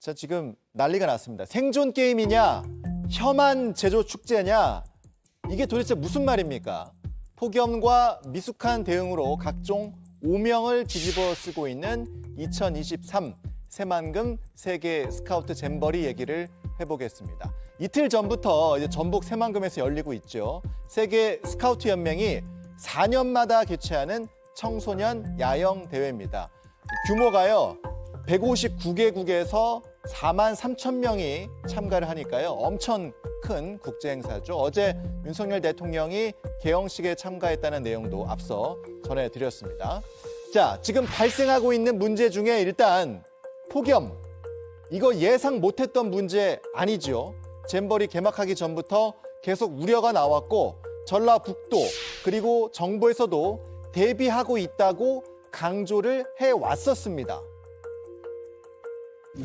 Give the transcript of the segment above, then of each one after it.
자, 지금 난리가 났습니다. 생존 게임이냐, 혐한 제조 축제냐, 이게 도대체 무슨 말입니까? 폭염과 미숙한 대응으로 각종 오명을 뒤집어 쓰고 있는 2023 새만금 세계 스카우트 잼버리 얘기를 해보겠습니다. 이틀 전부터 이제 전북 새만금에서 열리고 있죠. 세계 스카우트 연맹이 4년마다 개최하는 청소년 야영 대회입니다. 규모가요, 159개국에서 4만 3천 명이 참가를 하니까요. 엄청 큰 국제 행사죠. 어제 윤석열 대통령이 개영식에 참가했다는 내용도 앞서 전해드렸습니다. 자, 지금 발생하고 있는 문제 중에 일단 폭염. 이거 예상 못했던 문제 아니죠. 잼버리 개막하기 전부터 계속 우려가 나왔고 전라북도 그리고 정부에서도 대비하고 있다고 강조를 해왔었습니다.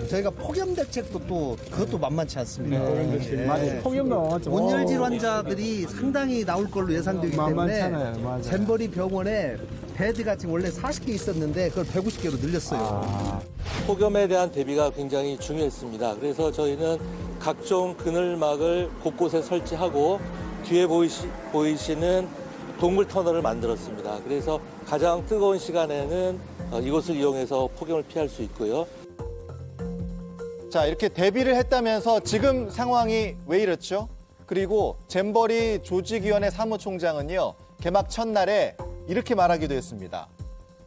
저희가 폭염 대책도 또 그것도 만만치 않습니다. 네, 맞아요. 폭염도 만만치 않아요. 온열 질환자들이 상당히 나올 걸로 예상되기 때문에 맞아요. 잼버리 병원에 베드가 지금 원래 40개 있었는데 그걸 150개로 늘렸어요. 폭염에 대한 대비가 굉장히 중요했습니다. 그래서 저희는 각종 그늘막을 곳곳에 설치하고 뒤에 보이시는 동물 터널을 만들었습니다. 그래서 가장 뜨거운 시간에는 이곳을 이용해서 폭염을 피할 수 있고요. 자, 이렇게 대비를 했다면서 지금 상황이 왜 이렇죠? 그리고 잼버리 조직위원회 사무총장은요, 개막 첫날에 이렇게 말하기도 했습니다.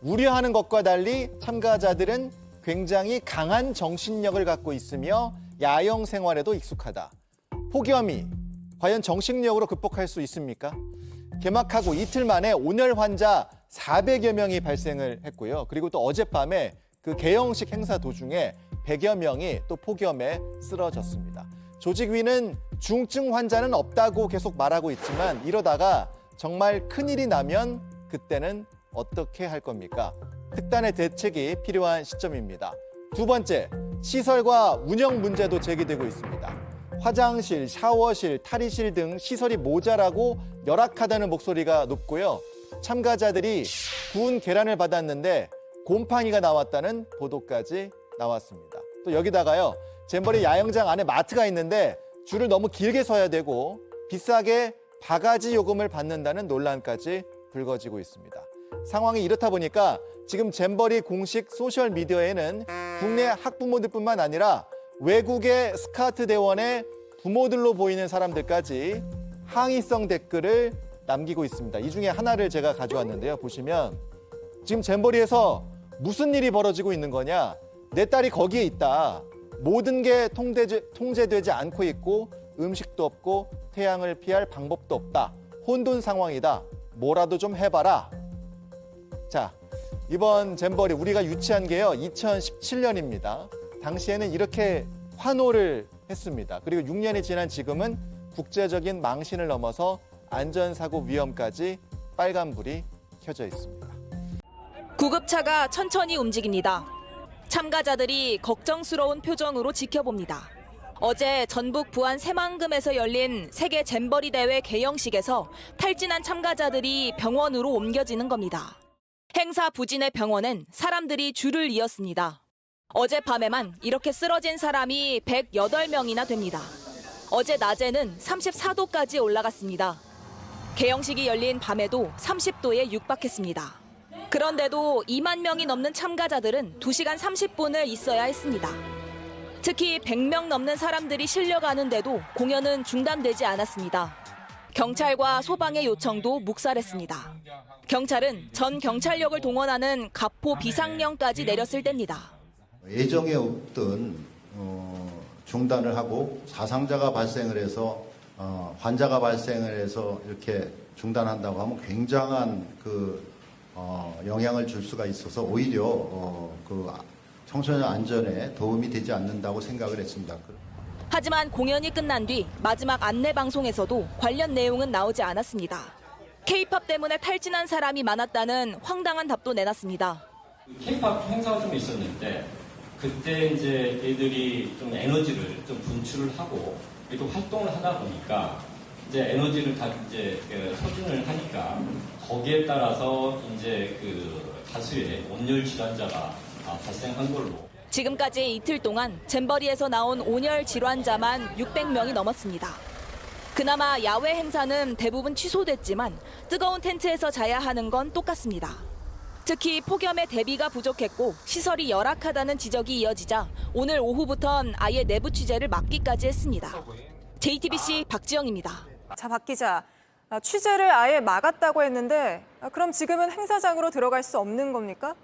우려하는 것과 달리 참가자들은 굉장히 강한 정신력을 갖고 있으며 야영 생활에도 익숙하다. 폭염이 과연 정신력으로 극복할 수 있습니까? 개막하고 이틀 만에 온열 환자 400여 명이 발생을 했고요. 그리고 또 어젯밤에 그 개영식 행사 도중에 100여 명이 또 폭염에 쓰러졌습니다. 조직위는 중증 환자는 없다고 계속 말하고 있지만 이러다가 정말 큰일이 나면 그때는 어떻게 할 겁니까? 특단의 대책이 필요한 시점입니다. 두 번째, 시설과 운영 문제도 제기되고 있습니다. 화장실, 샤워실, 탈의실 등 시설이 모자라고 열악하다는 목소리가 높고요. 참가자들이 구운 계란을 받았는데 곰팡이가 나왔다는 보도까지 나왔습니다. 또 여기다가요, 잼버리 야영장 안에 마트가 있는데 줄을 너무 길게 서야 되고 비싸게 바가지 요금을 받는다는 논란까지 불거지고 있습니다. 상황이 이렇다 보니까 지금 잼버리 공식 소셜미디어에는 국내 학부모들뿐만 아니라 외국의 스카우트 대원의 부모들로 보이는 사람들까지 항의성 댓글을 남기고 있습니다. 이 중에 하나를 제가 가져왔는데요. 보시면 지금 잼버리에서 무슨 일이 벌어지고 있는 거냐? 내 딸이 거기에 있다. 모든 게 통제되지 않고 있고 음식도 없고 태양을 피할 방법도 없다. 혼돈 상황이다. 뭐라도 좀 해봐라. 자, 이번 잼버리 우리가 유치한 게요, 2017년입니다. 당시에는 이렇게 환호를 했습니다. 그리고 6년이 지난 지금은 국제적인 망신을 넘어서 안전사고 위험까지 빨간불이 켜져 있습니다. 구급차가 천천히 움직입니다. 참가자들이 걱정스러운 표정으로 지켜봅니다. 어제 전북 부안 새만금에서 열린 세계 잼버리 대회 개영식에서 탈진한 참가자들이 병원으로 옮겨지는 겁니다. 행사 부진의 병원엔 사람들이 줄을 이었습니다. 어젯밤에만 이렇게 쓰러진 사람이 108명이나 됩니다. 어제 낮에는 34도까지 올라갔습니다. 개영식이 열린 밤에도 30도에 육박했습니다. 그런데도 2만 명이 넘는 참가자들은 2시간 30분을 있어야 했습니다. 특히 100명 넘는 사람들이 실려가는데도 공연은 중단되지 않았습니다. 경찰과 소방의 요청도 묵살했습니다. 경찰은 전 경찰력을 동원하는 가포 비상령까지 내렸을 때입니다. 예정에 없던 중단을 하고 사상자가 발생을 해서 환자가 발생을 해서 이렇게 중단한다고 하면 굉장한 영향을 줄 수가 있어서 오히려 청소년 안전에 도움이 되지 않는다고 생각을 했습니다. 하지만 공연이 끝난 뒤 마지막 안내 방송에서도 관련 내용은 나오지 않았습니다. K-팝 때문에 탈진한 사람이 많았다는 황당한 답도 내놨습니다. K-팝 행사가 좀 있었는데 그때 이제 애들이 좀 에너지를 좀 분출을 하고 또 활동을 하다 보니까 이제 에너지를 다 이제 소진을 하니까 거기에 따라서 이제 다수의 온열 질환자가 발생한 걸로. 지금까지 이틀 동안 잼버리에서 나온 온열 질환자만 600명이 넘었습니다. 그나마 야외 행사는 대부분 취소됐지만 뜨거운 텐트에서 자야 하는 건 똑같습니다. 특히 폭염에 대비가 부족했고 시설이 열악하다는 지적이 이어지자 오늘 오후부턴 아예 내부 취재를 막기까지 했습니다. JTBC 박지영입니다. 자, 박 기자. 취재를 아예 막았다고 했는데 그럼 지금은 행사장으로 들어갈 수 없는 겁니까?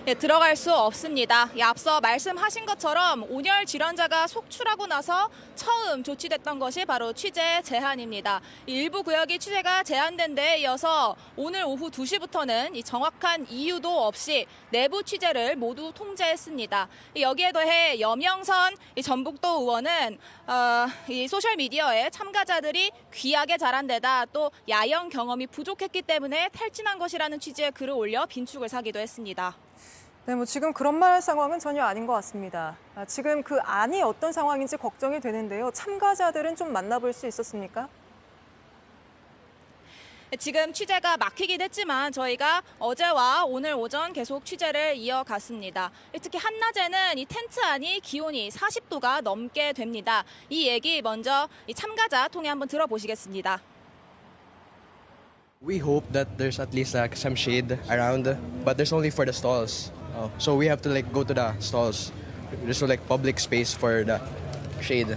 예, 들어갈 수 없습니다. 앞서 말씀하신 것처럼 온열 질환자가 속출하고 나서 처음 조치됐던 것이 바로 취재 제한입니다. 일부 구역이 취재가 제한된 데에 이어서 오늘 오후 2시부터는 정확한 이유도 없이 내부 취재를 모두 통제했습니다. 여기에 더해 여명선 전북도 의원은 이 소셜미디어에 참가자들이 귀하게 자란 데다 또 야영 경험이 부족했기 때문에 탈진한 것이라는 취지의 글을 올려 빈축을 사기도 했습니다. 네, 지금 그런 말 할 상황은 전혀 아닌 것 같습니다. 지금 그 안이 어떤 상황인지 걱정이 되는데요. 참가자들은 좀 만나볼 수 있었습니까? 지금 취재가 막히긴 했지만 저희가 어제와 오늘 오전 계속 취재를 이어갔습니다. 특히 한낮에는 이 텐트 안이 기온이 40도가 넘게 됩니다. 이 얘기 먼저 이 참가자 통해 한번 들어보시겠습니다. We hope that there's at least some shade around, but there's only for the stalls. So we have to go to the stalls. There's public space for the shade.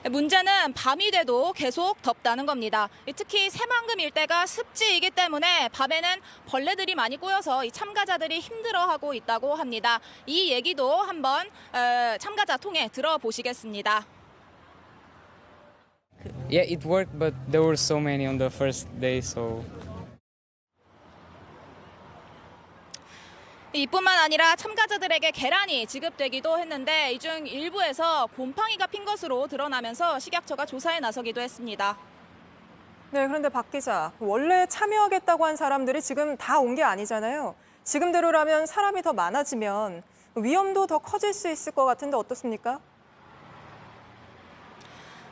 문제는 밤이 돼도 계속 덥다는 겁니다. 특히 새만금 일대가 습지이기 때문에 밤에는 벌레들이 많이 꼬여서 이 참가자들이 힘들어하고 있다고 합니다. 이 얘기도 한번 참가자 통해 들어보시겠습니다. Yeah, it worked, but there were so many on the first day, so. 이뿐만 아니라 참가자들에게 계란이 지급되기도 했는데 이 중 일부에서 곰팡이가 핀 것으로 드러나면서 식약처가 조사에 나서기도 했습니다. 네, 그런데 박 기자, 원래 참여하겠다고 한 사람들이 지금 다 온 게 아니잖아요. 지금대로라면 사람이 더 많아지면 위험도 더 커질 수 있을 것 같은데 어떻습니까?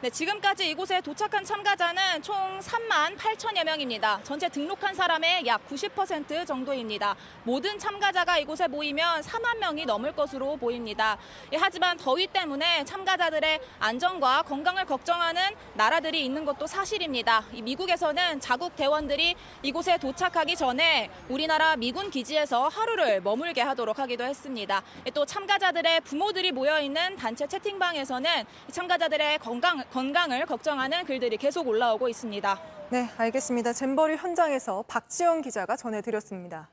네, 지금까지 이곳에 도착한 참가자는 총 3만 8천여 명입니다. 전체 등록한 사람의 약 90% 정도입니다. 모든 참가자가 이곳에 모이면 4만 명이 넘을 것으로 보입니다. 하지만 더위 때문에 참가자들의 안전과 건강을 걱정하는 나라들이 있는 것도 사실입니다. 미국에서는 자국 대원들이 이곳에 도착하기 전에 우리나라 미군 기지에서 하루를 머물게 하도록 하기도 했습니다. 또 참가자들의 부모들이 모여있는 단체 채팅방에서는 참가자들의 건강을 걱정하는 글들이 계속 올라오고 있습니다. 네, 알겠습니다. 잼버리 현장에서 박지영 기자가 전해드렸습니다.